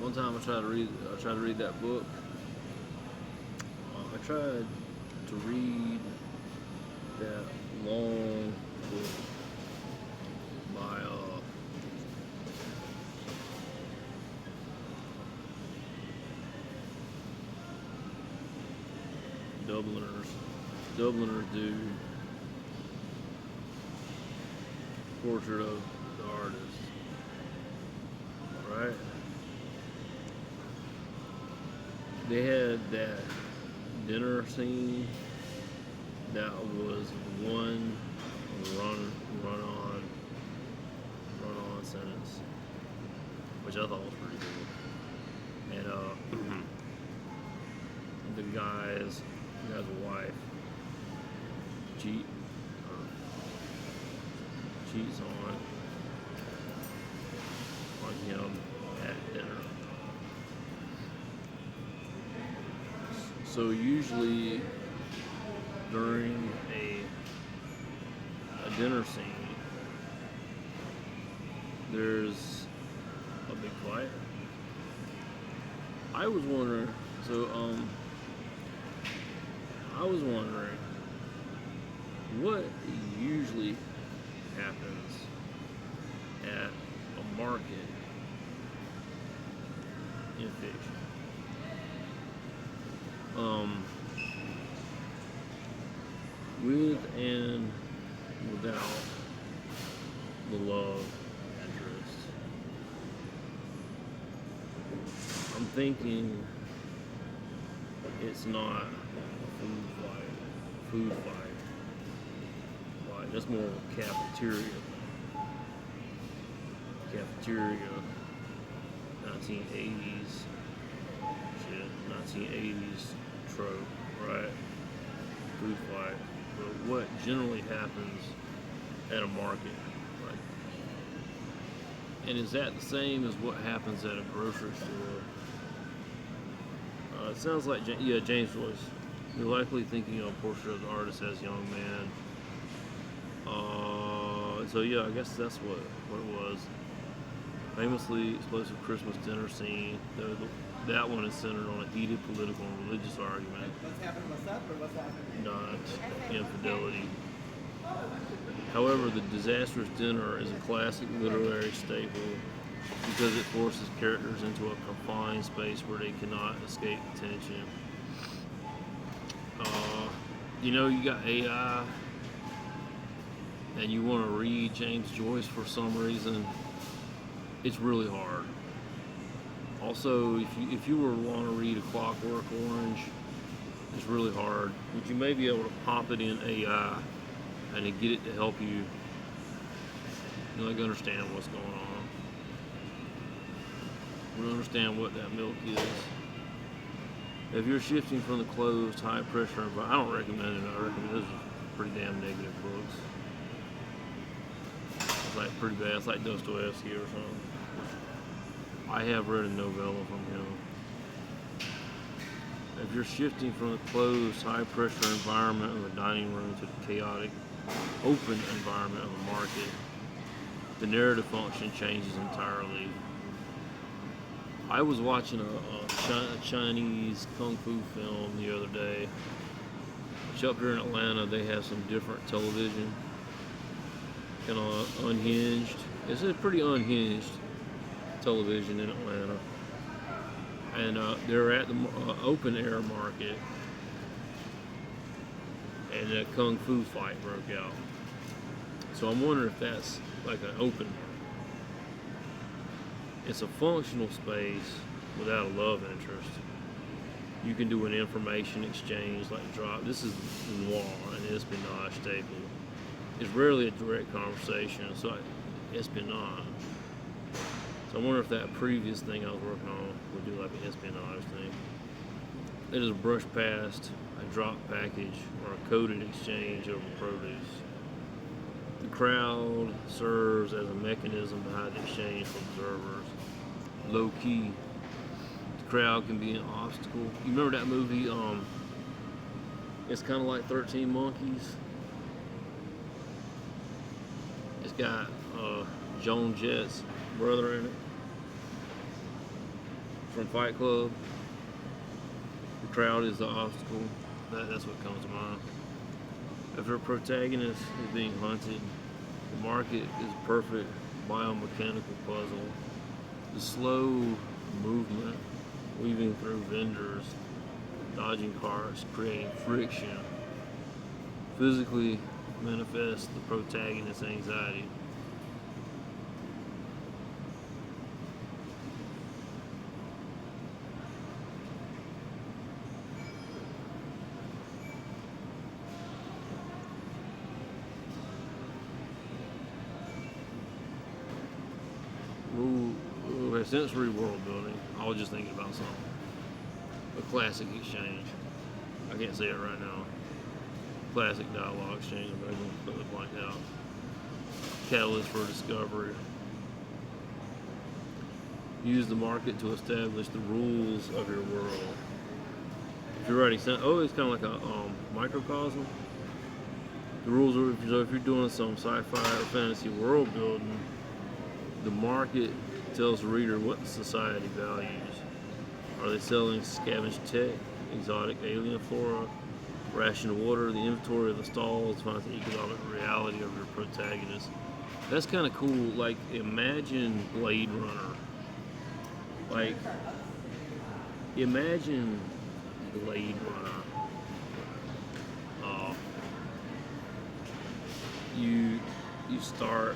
one time I tried to read that book. I tried to read that long book by Dubliners. Dubliners do Portrait of the Artist, right? They had that dinner scene that was one run run on run on sentence, which I thought was pretty cool. And the guy's wife cheat cheats on him at dinner. So usually during a dinner scene, there's a big fight. I was wondering. So I was wondering what usually happens at a market in fiction. With and without the love interest. I'm thinking it's not a food fight. Like, that's more of a cafeteria 1980s shit, 1980s trope, right? Food fight. But what generally happens at a market, like, and is that the same as what happens at a grocery store? It sounds like, James Joyce. You're likely thinking of Portrait of the Artist as Young Man. So yeah, I guess that's what it was. Famously explosive Christmas dinner scene. That one is centered on a heated political and religious argument, What's happening? What's up? Or what's happening? not infidelity. However, the disastrous dinner is a classic literary staple because it forces characters into a confined space where they cannot escape attention. You got AI, and you want to read James Joyce for some reason. It's really hard. Also, if you were to want to read A Clockwork Orange, it's really hard. But you may be able to pop it in AI and to get it to help you, understand what's going on. We understand what that milk is. If you're shifting from the closed, high pressure environment, I don't recommend it. I recommend those are pretty damn negative books. It's like pretty bad. It's like Dostoevsky or something. I have read a novella from him. If you're shifting from the closed, high pressure environment of a dining room to the chaotic, open environment of a market, the narrative function changes entirely. I was watching a Chinese kung fu film the other day. Which up here in Atlanta, they have some different television, kind of unhinged. It's a pretty unhinged television in Atlanta, and they're at the open air market, and a kung fu fight broke out. So I'm wondering if that's like an open. It's a functional space without a love interest. You can do an information exchange, like drop. This is noir and espionage staple. It's rarely a direct conversation, so espionage. So I wonder if that previous thing I was working on would do like an espionage thing. They just brush past a drop package or a coded exchange over produce. The crowd serves as a mechanism behind the exchange for observers. Low key, the crowd can be an obstacle. You remember that movie? It's kind of like 13 Monkeys. It's got Joan Jett's brother in it. from Fight Club. The crowd is the obstacle. That's what comes to mind. After a protagonist is being hunted, the market is a perfect biomechanical puzzle. The slow movement, weaving through vendors, dodging carts, creating friction, physically manifests the protagonist's anxiety. Sensory world building. I was just thinking about something. A classic exchange. I can't say it right now. Classic dialogue exchange. I'm going to completely blank out. Catalyst for discovery. Use the market to establish the rules of your world. If you're writing, it's kind of like a microcosm. The rules are, so if you're doing some sci-fi or fantasy world building, the market tells the reader what society values. Are they selling scavenged tech, exotic alien flora, rationed water? The inventory of the stalls finds the economic reality of your protagonist. That's kind of cool. Like, imagine Blade Runner. Like, imagine Blade Runner. You start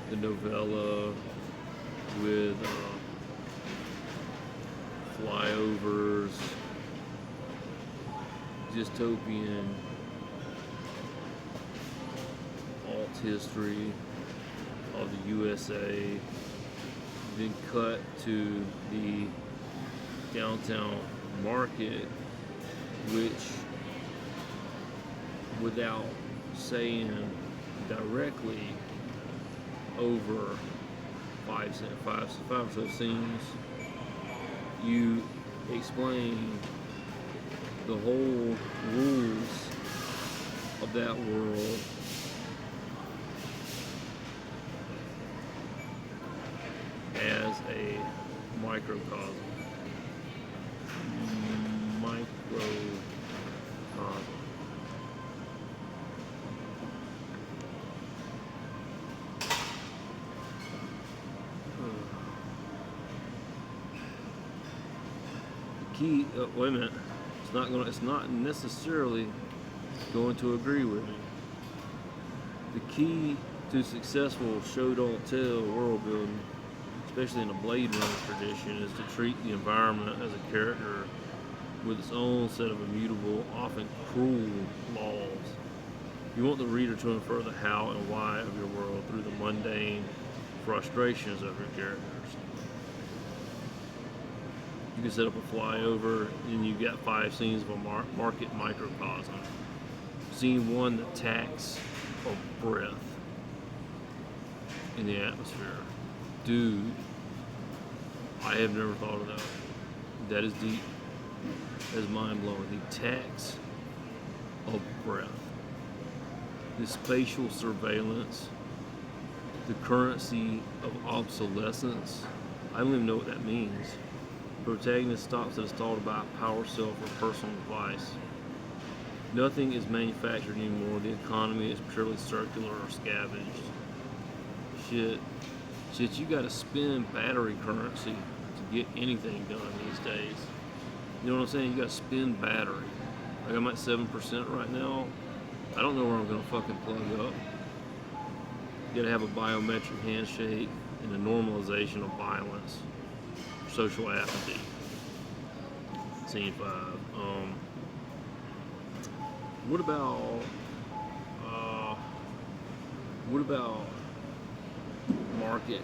the novella with flyovers, dystopian alt history of the USA, then cut to the downtown market, which, without saying directly, over five or so scenes, you explain the whole rules of that world as a microcosm. Key, wait a minute. It's not necessarily going to agree with me. The key to successful show don't tell world building, especially in a Blade Runner tradition, is to treat the environment as a character with its own set of immutable, often cruel laws. You want the reader to infer the how and why of your world through the mundane frustrations of your characters. You can set up a flyover, and you got 5 scenes of a market microcosm. Scene 1, the tax of breath in the atmosphere. Dude, I have never thought of that. That is deep. That is mind-blowing. The tax of breath. The spatial surveillance. The currency of obsolescence. I don't even know what that means. Protagonist stops at a stall to buy a power cell for personal device. Nothing is manufactured anymore. The economy is purely circular or scavenged. Shit, you gotta spend battery currency to get anything done these days. You know what I'm saying? You gotta spend battery. Like, I'm at 7% right now. I don't know where I'm gonna fucking plug up. You gotta have a biometric handshake and a normalization of violence. Social apathy. Scene 5. What about market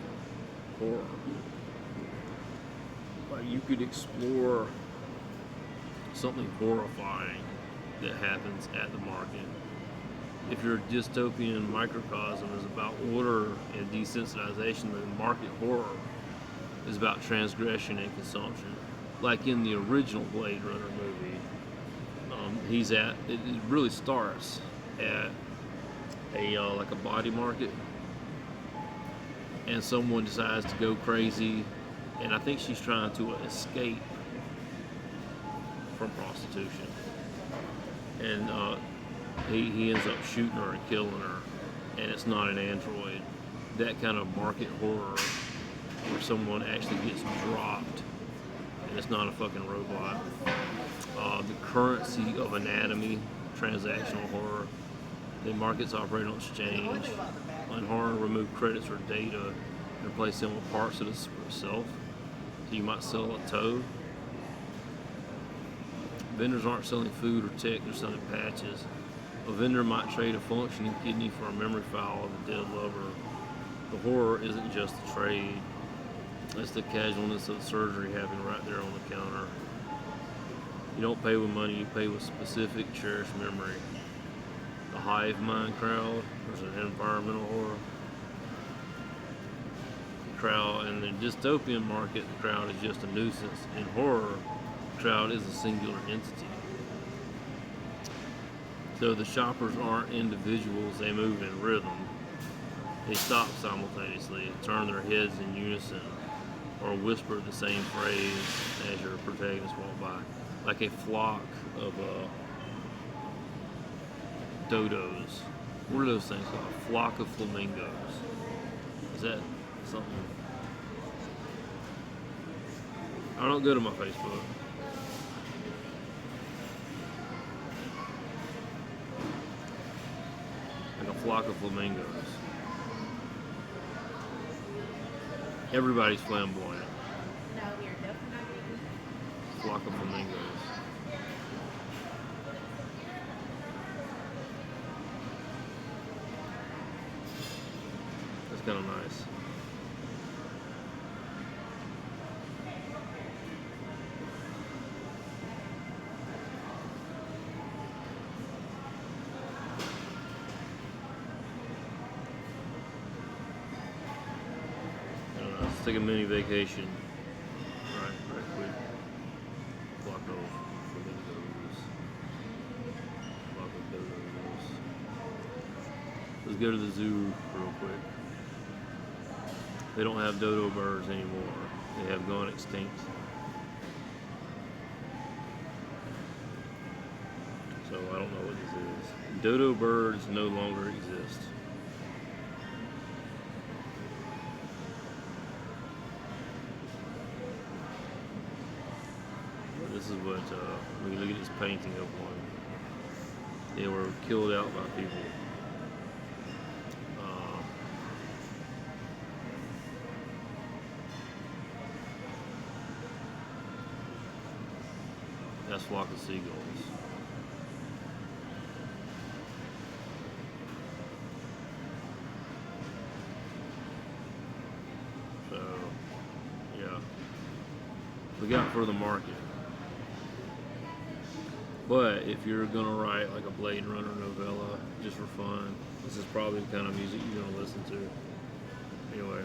horror? Like, you could explore something horrifying that happens at the market. If your dystopian microcosm is about order and desensitization, then market horror is about transgression and consumption. Like in the original Blade Runner movie, it really starts at a like a body market, and someone decides to go crazy, and I think she's trying to escape from prostitution, and he ends up shooting her and killing her, and it's not an android. That kind of market horror where someone actually gets dropped and it's not a fucking robot. The currency of anatomy, transactional horror. The markets operate on exchange. On horror, remove credits or data and replace them with parts of the itself. So you might sell a toe. Vendors aren't selling food or tech, they're selling patches. A vendor might trade a functioning kidney for a memory file of a dead lover. The horror isn't just the trade, it's the casualness of surgery happening right there on the counter. You don't pay with money, you pay with specific, cherished memory. The hive mind crowd, there's an environmental horror. The crowd, in the dystopian market, the crowd is just a nuisance. In horror, the crowd is a singular entity. So the shoppers aren't individuals, they move in rhythm. They stop simultaneously, turn their heads in unison, or whisper the same phrase as your protagonist walk by. Like a flock of dodos. What are those things called? A flock of flamingos. Is that something? I don't go to my Facebook. Like a flock of flamingos. Everybody's flamboyant. No, you're definitely Flock of flamingos. That's kind of nice. Let's take a mini vacation. Right quick. Flock of flamingos. Flock of dodos. Let's go to the zoo real quick. They don't have dodo birds anymore. They have gone extinct. So I don't know what this is. Dodo birds no longer exist. This is what, when you look at this painting of one, they were killed out by people. That's Flock of Seagulls. So, yeah. We got for the market. But if you're gonna write like a Blade Runner novella just for fun, this is probably the kind of music you're gonna listen to. Anyway.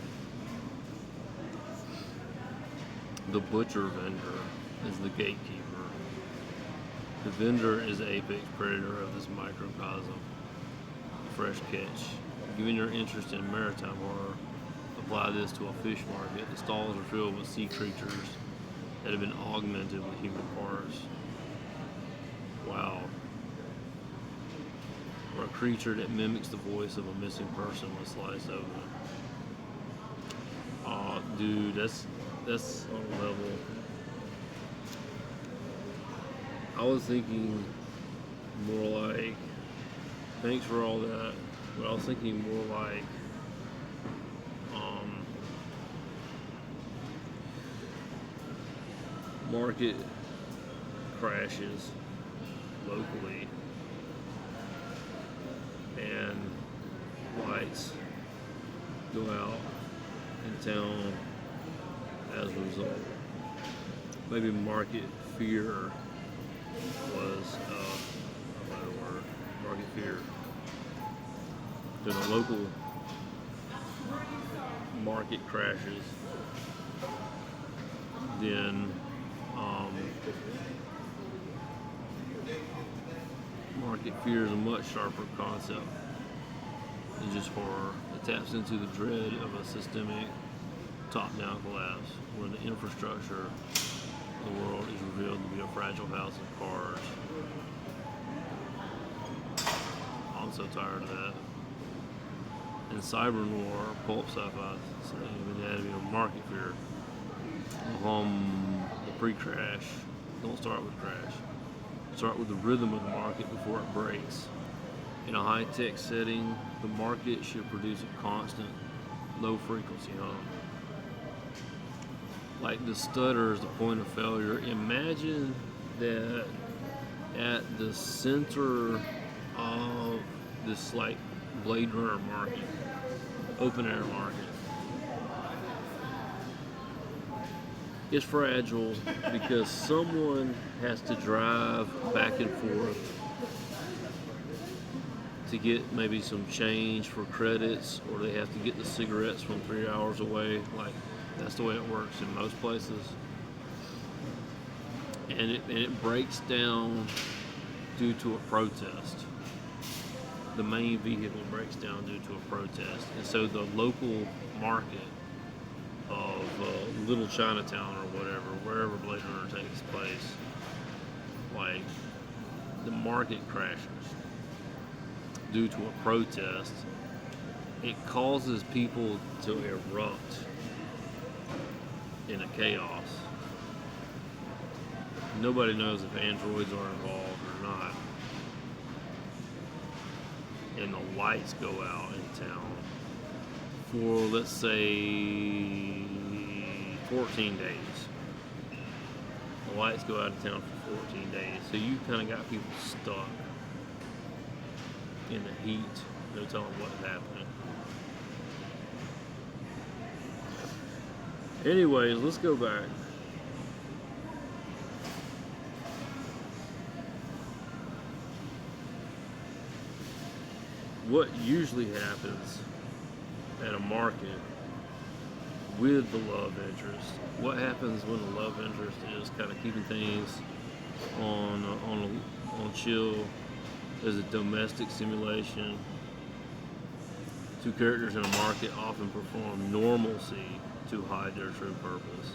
The butcher vendor is the gatekeeper. The vendor is the apex predator of this microcosm. Fresh catch. Given your interest in maritime horror, apply this to a fish market. The stalls are filled with sea creatures that have been augmented with human parts. Wow. Or a creature that mimics the voice of a missing person when sliced open. Aw, dude, that's on a level. I was thinking more like, thanks for all that, but I was thinking more like, market crashes locally and lights go out in town as a result. Maybe market fear was a better word. Market fear. Then a local market crashes, then market fear is a much sharper concept. is just horror. It taps into the dread of a systemic top-down collapse, where the infrastructure of the world is revealed to be a fragile house of cards. I'm so tired of that. In cyber noir, pulp sci-fi, the anatomy of market fear. The pre-crash. Don't start with crash. Start with the rhythm of the market before it breaks. In a high-tech setting, the market should produce a constant, low-frequency hum. Like the stutter is the point of failure. Imagine that at the center of this like Blade Runner market, open air market. It's fragile because someone has to drive back and forth to get maybe some change for credits, or they have to get the cigarettes from 3 hours away. Like, that's the way it works in most places. And it breaks down due to a protest. The main vehicle breaks down due to a protest. And so the local market of Little Chinatown or whatever, wherever Blade Runner takes place, like, the market crashes due to a protest. It causes people to erupt in a chaos. Nobody knows if androids are involved or not. And the lights go out in town for, let's say, 14 days. The lights go out of town for 14 days. So you kind of got people stuck in the heat. No telling what's happening. Anyways, let's go back. What usually happens at a market with the love interest? What happens when the love interest is kind of keeping things on chill? There's a domestic simulation. Two characters in a market often perform normalcy to hide their true purpose.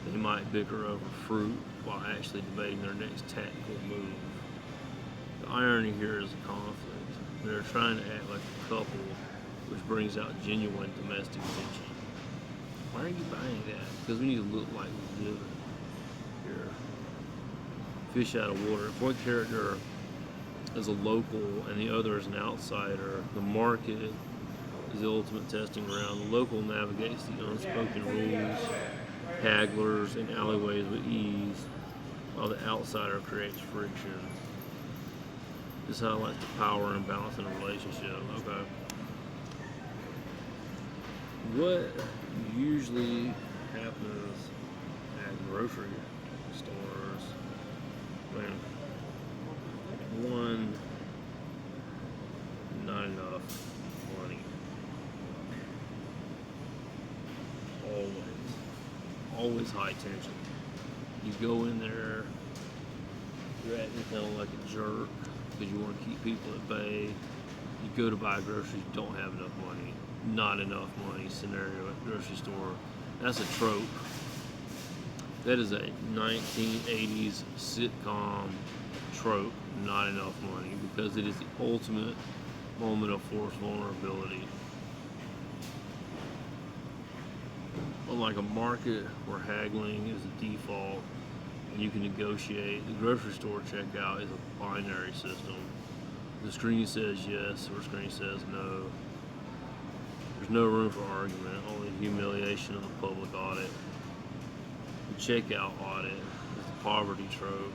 They might bicker over fruit while actually debating their next tactical move. The irony here is a conflict. They're trying to act like a couple, which brings out genuine domestic tension. Why are you buying that? Because we need to look like we live here. Fish out of water. If one character is a local and the other is an outsider, the market is the ultimate testing ground. The local navigates the unspoken rules, hagglers, and alleyways with ease, while the outsider creates friction. This highlights the power and balance in a relationship. Okay. What usually happens at grocery stores when one, not enough money. Always high tension. You go in there, you're acting kind of like a jerk because you want to keep people at bay. You go to buy groceries, you don't have enough money. Not enough money scenario at the grocery store. That's a trope. That is a 1980s sitcom trope, not enough money, because it is the ultimate moment of forced vulnerability. Unlike a market where haggling is a default and you can negotiate, the grocery store checkout is a binary system. The screen says yes or the screen says no. There's no room for argument, only humiliation of the public audit. The checkout audit is the poverty trope.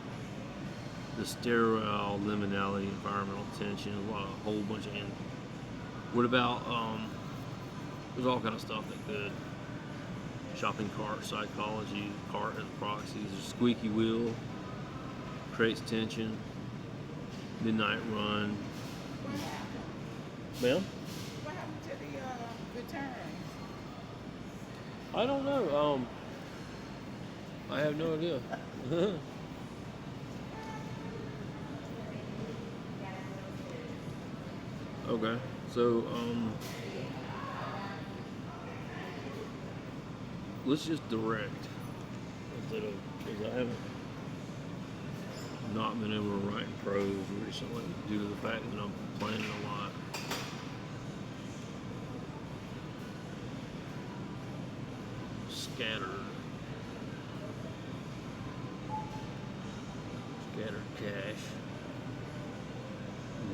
The sterile liminality, environmental tension, a whole bunch of. What about there's all kind of stuff that could. Shopping cart psychology, cart as proxies, a squeaky wheel creates tension. Midnight run. Ma'am? What happened to the returns? I don't know. I have no idea. Okay. So, let's just direct instead of, because I haven't not been able to write in prose recently due to the fact that I'm planning a lot. Scattered cash,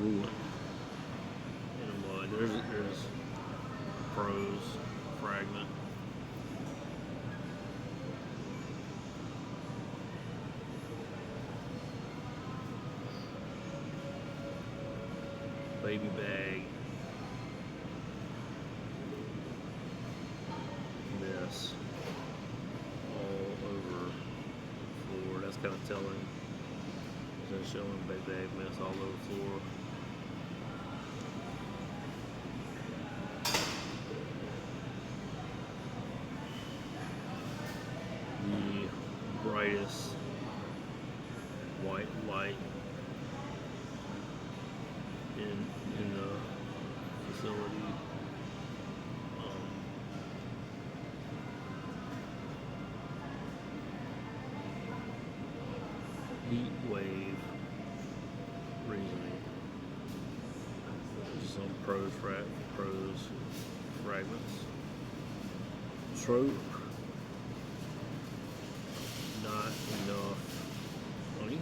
ruin in a mud. There's prose fragment. Baby bag. Mess all over the floor. That's kind of telling. It's showing baby bag mess all over the floor. The brightest white light in the facility. Heat wave reasoning. Some prose fragments. Trope. Not enough money.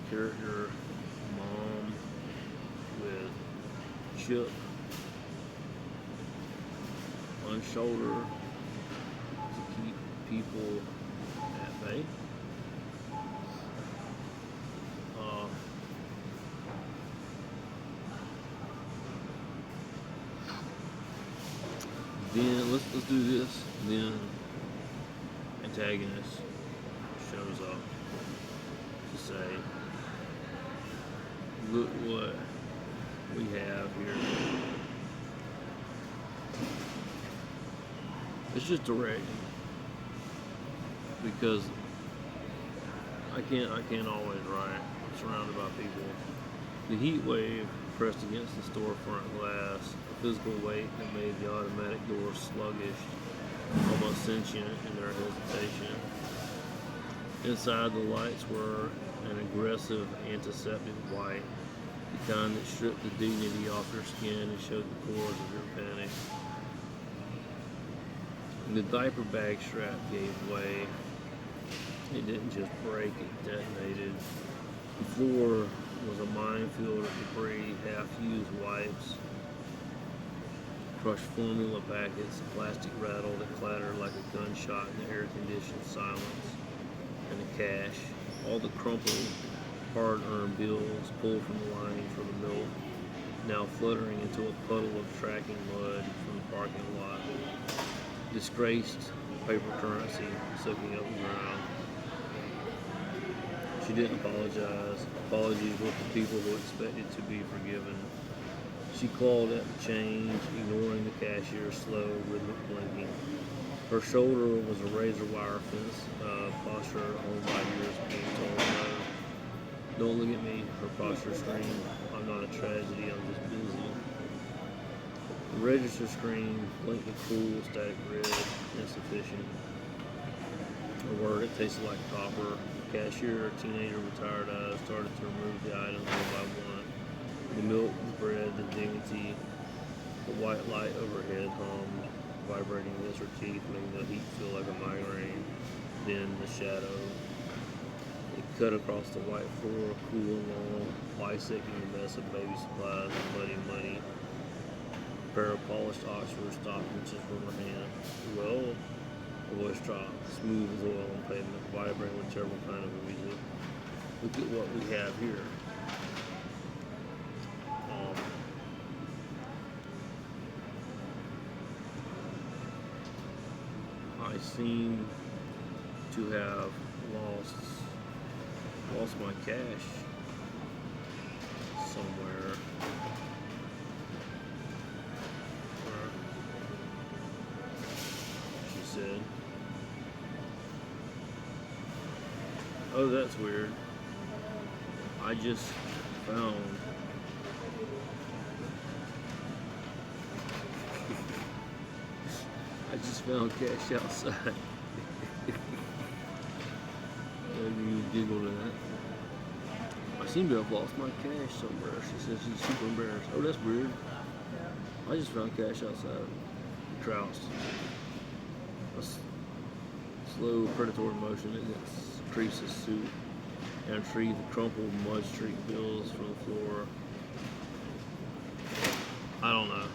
Character mom with chip on shoulder to keep people at bay. Then let's do this. Then antagonist shows up to say, look what we have here. It's just directing because I can't always write. I'm surrounded by people. The heat wave pressed against the storefront glass, a physical weight that made the automatic doors sluggish, almost sentient in their hesitation. Inside, the lights were an aggressive antiseptic white, the kind that stripped the dignity off your skin and showed the cores of your panic. The diaper bag strap gave way. It didn't just break, it detonated. The floor was a minefield of debris, half-used wipes, crushed formula packets, a plastic rattle that clattered like a gunshot in the air-conditioned silence, and the cash, all the crumpled, hard-earned bills pulled from the lining for the milk, now fluttering into a puddle of tracking mud from the parking lot. Disgraced paper currency soaking up the ground. She didn't apologize. Apologies were for people who expected to be forgiven. She clawed at the change, ignoring the cashier's slow, rhythmic blinking. Her shoulder was a razor wire fence, posture honed by years of being told no. Don't look at me, her posture screamed. I'm not a tragedy, I'm just busy. The register screen blinked a cool, static red, insufficient. A word that tasted like copper. The cashier, a teenager with tired eyes, started to remove the items one by one. The milk, the bread, the dignity, the white light overhead hummed, vibrating against her teeth, making the heat feel like a migraine. Then the shadow. It cut across the white floor, cool and long, bisecting the mess of baby supplies and muddy money. A pair of polished Oxford stockbreeches from her hand. Well, a voice dropped, smooth as oil on pavement, vibrating with terrible kind of music. Look at what we have here. I seem to have lost my cash somewhere. She said. Oh, that's weird. I just found just found cash outside. Maybe you giggled at that. I seem to have lost my cash somewhere. She says she's super embarrassed. Oh, that's weird. I just found cash outside. Trounced. A slow predatory motion against Crease's suit and retrieve the crumpled mud streak bills from the floor. I don't know.